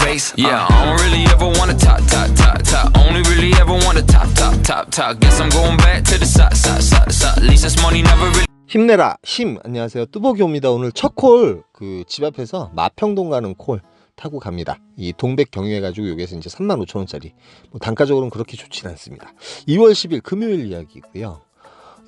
face. Yeah, I don't really ever wanna top. Only really ever wanna top. Guess I'm going back to the side. At least this money never really. 힘내라 힘. 안녕하세요, 뚜벅이옵니다. 오늘 첫 콜 그 집 앞에서 마평동 가는 콜 타고 갑니다. 이 동백 경유해가지고 여기에서 이제 35,000원짜리. 뭐 단가적으로는 그렇게 좋진 않습니다. 2월 10일 금요일 이야기고요.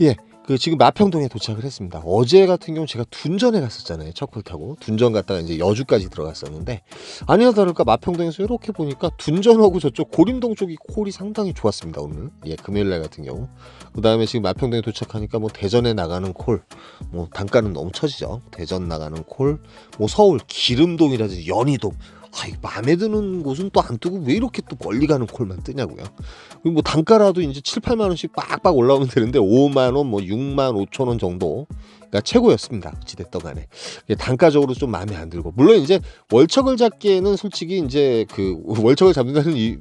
예, 그 지금 마평동에 도착을 했습니다. 어제 같은 경우 제가 둔전에 갔었잖아요. 첫 콜 타고 둔전 갔다가 이제 여주까지 들어갔었는데 아니나 다를까 마평동에서 이렇게 보니까 둔전하고 저쪽 고림동 쪽이 콜이 상당히 좋았습니다. 오늘 예, 금요일날 같은 경우. 그 다음에 지금 마평동에 도착하니까 뭐 대전에 나가는 콜, 뭐 단가는 너무 처지죠. 대전 나가는 콜, 뭐 서울 기름동이라든지 연희동. 마음에 드는 곳은 또 안 뜨고 왜 이렇게 또 멀리 가는 콜만 뜨냐고요. 그리고 뭐 단가라도 이제 7, 8만 원씩 빡빡 올라오면 되는데 5만 원, 뭐 6만 5천 원 정도가 최고였습니다. 어찌됐든 간에 단가적으로 좀 마음에 안 들고, 물론 이제 월척을 잡기에는 솔직히 이제 그 월척을 잡는다는 이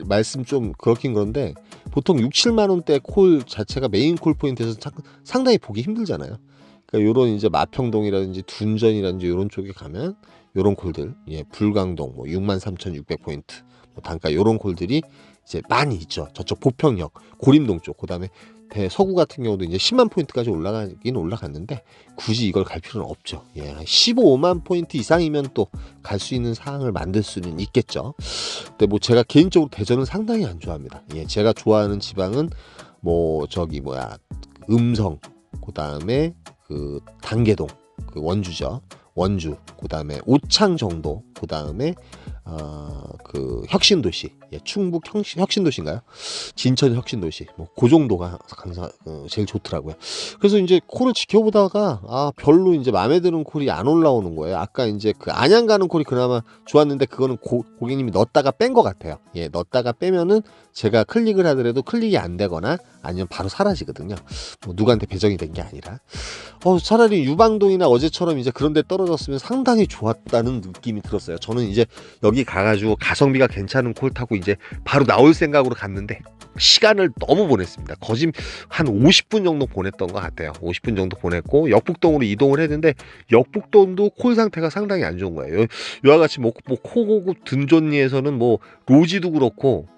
말씀 좀 그렇긴 그런데 보통 6, 7만 원대 콜 자체가 메인 콜 포인트에서 상당히 보기 힘들잖아요. 그러니까 요런 이제 마평동이라든지 둔전이라든지 요런 쪽에 가면 요런 콜들, 예, 불광동 뭐 63,600포인트 뭐 단가 요런 콜들이 이제 많이 있죠. 저쪽 보평역, 고림동 쪽, 그다음에 대서구 같은 경우도 이제 10만 포인트까지 올라가긴 올라갔는데 굳이 이걸 갈 필요는 없죠. 예, 15만 포인트 이상이면 또 갈 수 있는 상황을 만들 수는 있겠죠. 근데 뭐 제가 개인적으로 대전은 상당히 안 좋아합니다. 예, 제가 좋아하는 지방은 뭐 저기 뭐야 음성, 그다음에 그 단계동, 그 원주죠. 원주, 그 다음에 오창 정도, 그 다음에 그 혁신도시, 예, 충북 혁신도시인가요? 진천 혁신도시, 뭐 그 정도가 제일 좋더라고요. 그래서 이제 콜을 지켜보다가 별로 이제 마음에 드는 콜이 안 올라오는 거예요. 아까 이제 그 안양 가는 콜이 그나마 좋았는데 그거는 고객님이 넣었다가 뺀 것 같아요. 예, 넣었다가 빼면은 제가 클릭을 하더라도 클릭이 안 되거나 아니면 바로 사라지거든요. 뭐 누구한테 배정이 된 게 아니라. 차라리 유방동이나 어제처럼 이제 그런 데 떨어졌으면 상당히 좋았다는 느낌이 들었어요. 저는 이제 여기 가가지고 가성비가 괜찮은 콜 타고 이제 바로 나올 생각으로 갔는데 시간을 너무 보냈습니다. 거진 한 50분 정도 보냈던 것 같아요. 50분 정도 보냈고 역북동으로 이동을 했는데 역북동도 콜 상태가 상당히 안 좋은 거예요. 이와 같이 뭐 코고급 둔존리에서는 뭐 로지도 그렇고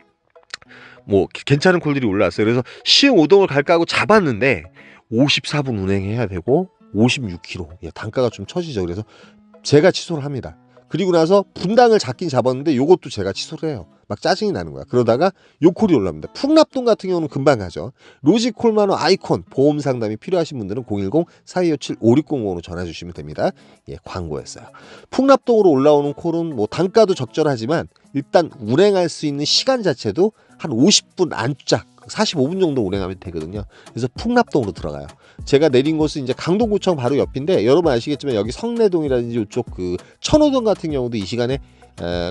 뭐 괜찮은 콜들이 올라왔어요. 그래서 시흥 오동을 갈까 하고 잡았는데 54분 운행해야 되고 56km, 예, 단가가 좀 처지죠. 그래서 제가 취소를 합니다. 그리고 나서 분당을 잡긴 잡았는데 요것도 제가 취소를 해요. 막 짜증이 나는 거야. 그러다가 요 콜이 올라옵니다. 풍납동 같은 경우는 금방 가죠. 로지콜만호 아이콘 보험 상담이 필요하신 분들은 010-4257-5605로 전화 주시면 됩니다. 예, 광고였어요. 풍납동으로 올라오는 콜은 뭐 단가도 적절하지만 일단 운행할 수 있는 시간 자체도 한 50분 안짝 45분 정도 운행하면 되거든요. 그래서 풍납동으로 들어가요. 제가 내린 곳은 이제 강동구청 바로 옆인데 여러분 아시겠지만 여기 성내동이라든지 이쪽 그 천호동 같은 경우도 이 시간에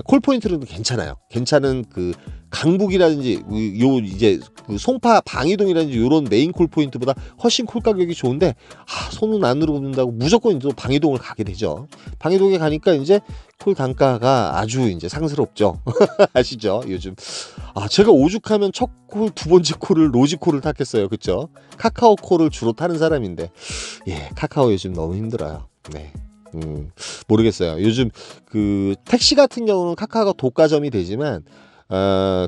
콜 포인트는 괜찮아요. 괜찮은 그 강북이라든지 요 이제 그 송파 방이동이라든지 요런 메인 콜 포인트보다 훨씬 콜 가격이 좋은데 손은 안으로 굽는다고 무조건 또 방이동을 가게 되죠. 방이동에 가니까 이제 콜 단가가 아주 이제 상스럽죠. 아시죠? 요즘 제가 오죽하면 첫 콜, 두 번째 콜을 로지콜을 탔겠어요. 그쵸? 카카오 콜을 주로 타는 사람인데 예, 카카오 요즘 너무 힘들어요. 네. 모르겠어요. 요즘 그 택시 같은 경우는 카카오가 독과점이 되지만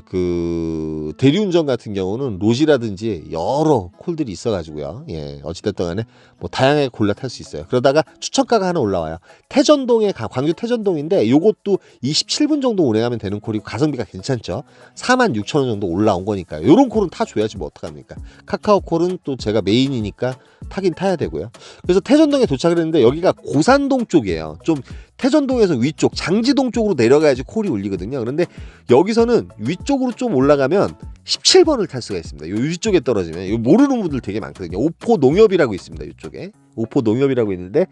그 대리운전 같은 경우는 로지라든지 여러 콜들이 있어가지고요. 예, 어찌됐든 간에 뭐 다양하게 골라 탈 수 있어요. 그러다가 추천가가 하나 올라와요. 태전동에 광주 태전동인데 요것도 27분 정도 운행하면 되는 콜이고 가성비가 괜찮죠. 46,000원 정도 올라온 거니까요. 요런 콜은 타줘야지 뭐 어떡합니까. 카카오 콜은 또 제가 메인이니까 타긴 타야 되고요. 그래서 태전동에 도착을 했는데 여기가 고산동 쪽이에요. 좀 태전동에서 위쪽 장지동 쪽으로 내려가야지 콜이 울리거든요. 그런데 여기서는 위쪽으로 좀 올라가면 17번을 탈 수가 있습니다. 요 위쪽에 떨어지면 모르는 분들 되게 많거든요. 오포 농협이라고 있습니다. 이쪽에 오포 농협이라고 있는데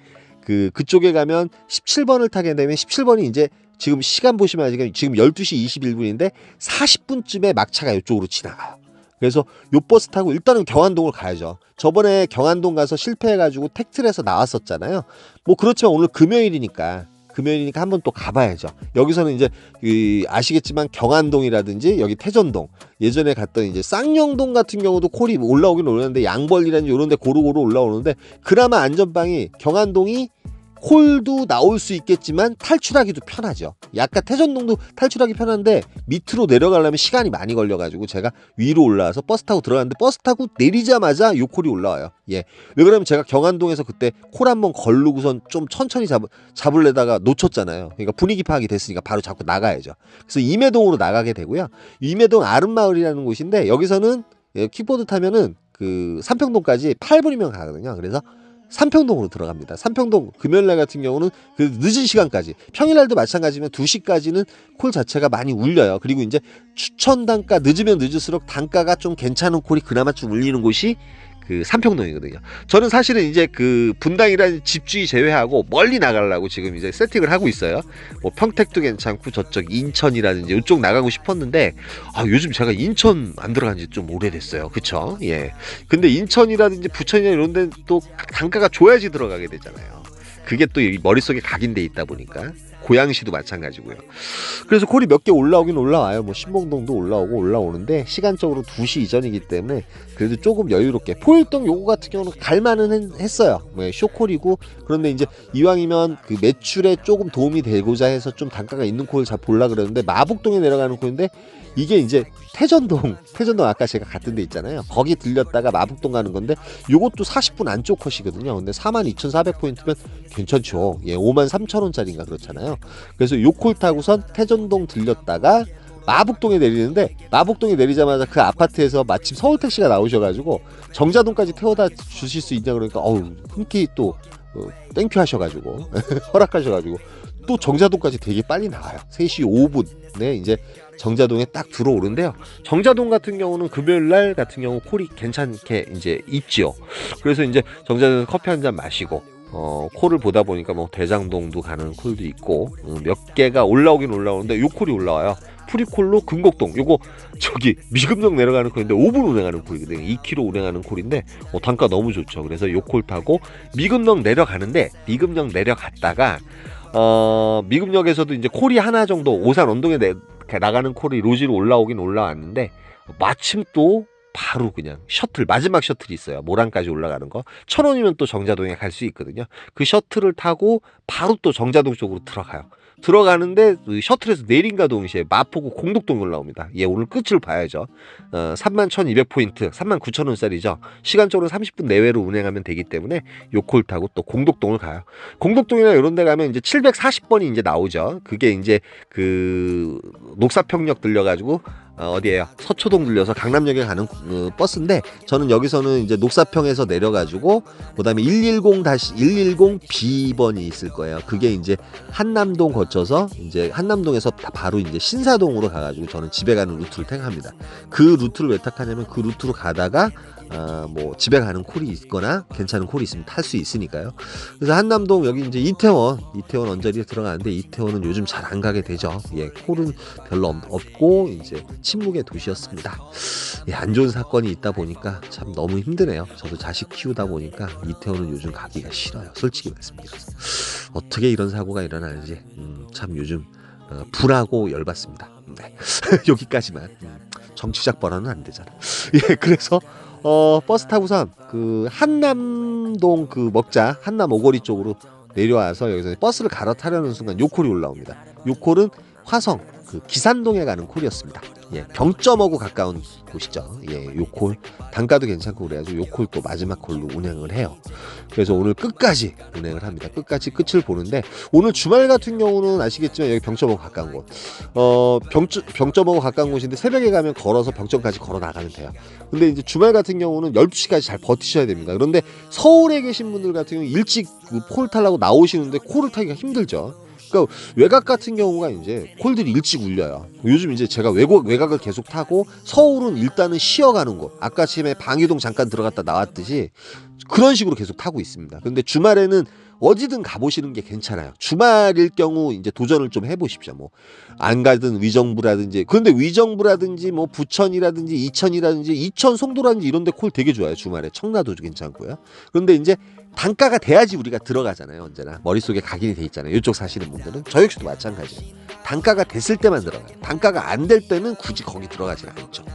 그쪽에 가면 17번을 타게 되면 17번이 이제 지금 시간 보시면 지금 12시 21분인데 40분쯤에 막차가 이쪽으로 지나가요. 그래서 요 버스 타고 일단은 경안동을 가야죠. 저번에 경안동 가서 실패해가지고 택트에서 나왔었잖아요. 뭐 그렇지만 오늘 금요일이니까 한번 또 가봐야죠. 여기서는 이제 아시겠지만 경안동이라든지 여기 태전동, 예전에 갔던 이제 쌍용동 같은 경우도 콜이 올라오긴 올라오는데 양벌이라든지 이런 데 고루고루 올라오는데 그나마 안전방이 경안동이 홀도 나올 수 있겠지만 탈출하기도 편하죠. 약간 태전동도 탈출하기 편한데 밑으로 내려가려면 시간이 많이 걸려가지고 제가 위로 올라와서 버스 타고 들어갔는데 버스 타고 내리자마자 요 콜이 올라와요. 예. 왜 그러면 제가 경안동에서 그때 콜 한번 걸르고선 좀 천천히 잡으려다가 놓쳤잖아요. 그러니까 분위기 파악이 됐으니까 바로 잡고 나가야죠. 그래서 임해동으로 나가게 되고요. 임해동 아름마을이라는 곳인데 여기서는 킥보드 타면은 그 삼평동까지 8분이면 가거든요. 그래서 삼평동으로 들어갑니다. 삼평동 금요일날 같은 경우는 그 늦은 시간까지, 평일날도 마찬가지면 2시까지는 콜 자체가 많이 울려요. 그리고 이제 추천 단가, 늦으면 늦을수록 단가가 좀 괜찮은 콜이 그나마 좀 울리는 곳이 그 삼평동이거든요. 저는 사실은 이제 그 분당이라는 집주위 제외하고 멀리 나가려고 지금 이제 세팅을 하고 있어요. 뭐 평택도 괜찮고 저쪽 인천이라든지 이쪽 나가고 싶었는데 요즘 제가 인천 안 들어간 지 좀 오래됐어요. 그쵸? 예. 근데 인천이라든지 부천이나 이런 데는 또 단가가 줘야지 들어가게 되잖아요. 그게 또 머릿속에 각인돼 있다 보니까. 고양시도 마찬가지고요. 그래서 콜이 몇 개 올라오긴 올라와요. 뭐 신봉동도 올라오고 올라오는데 시간적으로 2시 이전이기 때문에 그래도 조금 여유롭게. 포일동 요거 같은 경우는 갈만은 했어요. 뭐 쇼콜이고. 그런데 이제 이왕이면 그 매출에 조금 도움이 되고자 해서 좀 단가가 있는 콜을 잘 보려 그러는데 마북동에 내려가는 콜인데 이게 이제 태전동 아까 제가 갔던 데 있잖아요. 거기 들렸다가 마북동 가는 건데 요것도 40분 안쪽 컷이거든요. 근데 42,400포인트면 괜찮죠. 예, 53,000원짜리인가 그렇잖아요. 그래서 요 콜 타고선 태전동 들렸다가 마북동에 내리는데 마북동에 내리자마자 그 아파트에서 마침 서울택시가 나오셔가지고 정자동까지 태워다 주실 수 있냐 그러니까 흔쾌히 또 땡큐 하셔가지고 허락하셔가지고 또 정자동까지 되게 빨리 나와요. 3시 5분에 이제 정자동에 딱 들어오는데요. 정자동 같은 경우는 금요일날 같은 경우 콜이 괜찮게 이제 있죠. 그래서 이제 정자동에서 커피 한 잔 마시고 콜을 보다 보니까 뭐 대장동도 가는 콜도 있고 몇 개가 올라오긴 올라오는데 요 콜이 올라와요. 프리콜로 금곡동 요거 저기 미금역 내려가는 콜인데 5분 운행하는 콜이거든요. 2km 운행하는 콜인데 단가 너무 좋죠. 그래서 요 콜 타고 미금역 내려가는데 미금역 내려갔다가 미금역에서도 이제 콜이 하나 정도 오산 언동에 나가는 콜이 로지로 올라오긴 올라왔는데 마침 또 바로 그냥 셔틀 마지막 셔틀이 있어요. 모란까지 올라가는 거 1,000원이면 또 정자동에 갈 수 있거든요. 그 셔틀을 타고 바로 또 정자동 쪽으로 들어가요. 들어가는데 셔틀에서 내린과 동시에 마포구 공덕동이 올라옵니다. 예, 오늘 끝을 봐야죠. 31,200포인트 39,000원짜리죠. 시간적으로 30분 내외로 운행하면 되기 때문에 요 콜 타고 또 공덕동을 가요. 공덕동이나 이런 데 가면 이제 740번이 이제 나오죠. 그게 이제 그 녹사평역 들려가지고 어디에요? 서초동 들려서 강남역에 가는 버스인데 저는 여기서는 이제 녹사평에서 내려가지고 그다음에 110-110B번이 있을 거예요. 그게 이제 한남동 거쳐서 이제 한남동에서 바로 이제 신사동으로 가가지고 저는 집에 가는 루트를 택합니다. 그 루트를 왜 택하냐면 그 루트로 가다가 뭐 집에 가는 콜이 있거나 괜찮은 콜이 있으면 탈 수 있으니까요. 그래서 한남동 여기 이제 이태원 언저리에 들어가는데 이태원은 요즘 잘 안 가게 되죠. 예, 콜은 별로 없고 이제 침묵의 도시였습니다. 예, 안 좋은 사건이 있다 보니까 참 너무 힘드네요. 저도 자식 키우다 보니까 이태원은 요즘 가기가 싫어요. 솔직히 말씀드려서 어떻게 이런 사고가 일어나는지 참 요즘 분하고 열받습니다. 네. 여기까지만. 정치적 발언은 안 되잖아. 예, 그래서 버스 타고선 그 한남동 그 먹자 한남 오거리 쪽으로 내려와서 여기서 버스를 갈아타려는 순간 요 콜이 올라옵니다. 요 콜은 화성 그 기산동에 가는 콜이었습니다. 예, 병점하고 가까운 곳이죠. 예, 요 콜 단가도 괜찮고 그래가지고 요 콜 또 마지막 콜로 운행을 해요. 그래서 오늘 끝까지 운행을 합니다. 끝까지 끝을 보는데 오늘 주말 같은 경우는 아시겠지만 여기 병점하고 가까운 곳, 병점하고 가까운 곳인데 새벽에 가면 걸어서 병점까지 걸어 나가면 돼요. 근데 이제 주말 같은 경우는 12시까지 잘 버티셔야 됩니다. 그런데 서울에 계신 분들 같은 경우 일찍 콜 타려고 나오시는데 콜을 타기가 힘들죠. 그러니까 외곽 같은 경우가 이제 콜들이 일찍 울려요. 요즘 이제 제가 외곽을 계속 타고 서울은 일단은 쉬어가는 곳. 아까 아침에 방이동 잠깐 들어갔다 나왔듯이 그런 식으로 계속 타고 있습니다. 근데 주말에는 어디든 가보시는 게 괜찮아요. 주말일 경우 이제 도전을 좀 해보십시오. 뭐 안 가든 위정부라든지. 그런데 위정부라든지 뭐 부천이라든지 이천 송도라든지 이런데 콜 되게 좋아요. 주말에 청라도 괜찮고요. 그런데 이제 단가가 돼야지 우리가 들어가잖아요. 언제나 머릿속에 각인이 돼 있잖아요. 이쪽 사시는 분들은 저 역시도 마찬가지예요. 단가가 됐을 때만 들어가요. 단가가 안 될 때는 굳이 거기 들어가지는 않죠.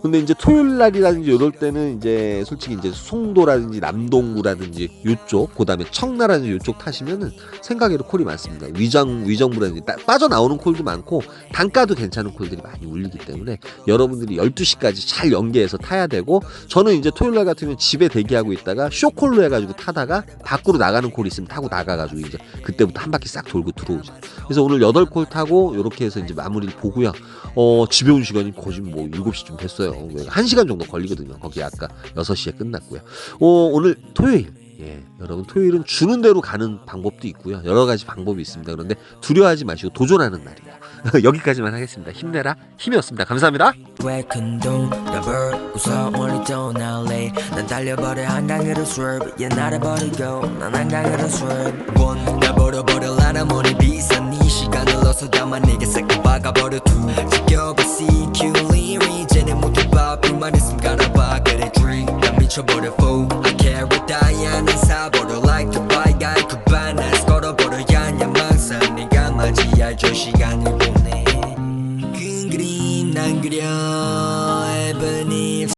근데 이제 토요일 날이라든지 이럴 때는 이제 솔직히 이제 송도라든지 남동구라든지 요쪽, 그다음에 청라라든지 요쪽 타시면은 생각외로 콜이 많습니다. 위정부라든지 빠져나오는 콜도 많고 단가도 괜찮은 콜들이 많이 울리기 때문에 여러분들이 12시까지 잘 연계해서 타야 되고, 저는 이제 토요일 날 같은 경우는 집에 대기하고 있다가 쇼콜로 해가지고 타다가 밖으로 나가는 콜이 있으면 타고 나가가지고 이제 그때부터 한 바퀴 싹 돌고 들어오죠. 그래서 오늘 8콜 타고 이렇게 해서 이제 마무리를 보고요. 집에 온 시간이 거의 뭐 7시쯤 됐어요. 1시간 정도 걸리거든요. 거기 아까 6시에 끝났고요. 오늘 토요일. 예, 여러분 토요일은 주는 대로 가는 방법도 있고요. 여러 가지 방법이 있습니다. 그런데 두려워하지 마시고 도전하는 날이에요. 여기까지만 하겠습니다. 힘내라. 힘이었습니다. 감사합니다. 난 달려버려 한강으로 swerve. 얘 나를 버리고 난 한강으로 swerve. 나 버려버려라나 머리 비싼 이 시간을 넣어서 담아 내게 싹 박아버려 두. 지겨봐 CQ 리리 이제는 모두 바삐만 있음 갈아봐 그래 drink. 난 미쳐버려 fool. I carry 다이아는 사버려 like the bike guy 그 반에서 걸어버려야 야망상 네가 맞이할 저 시간을 보내. 큰 그림 난 그려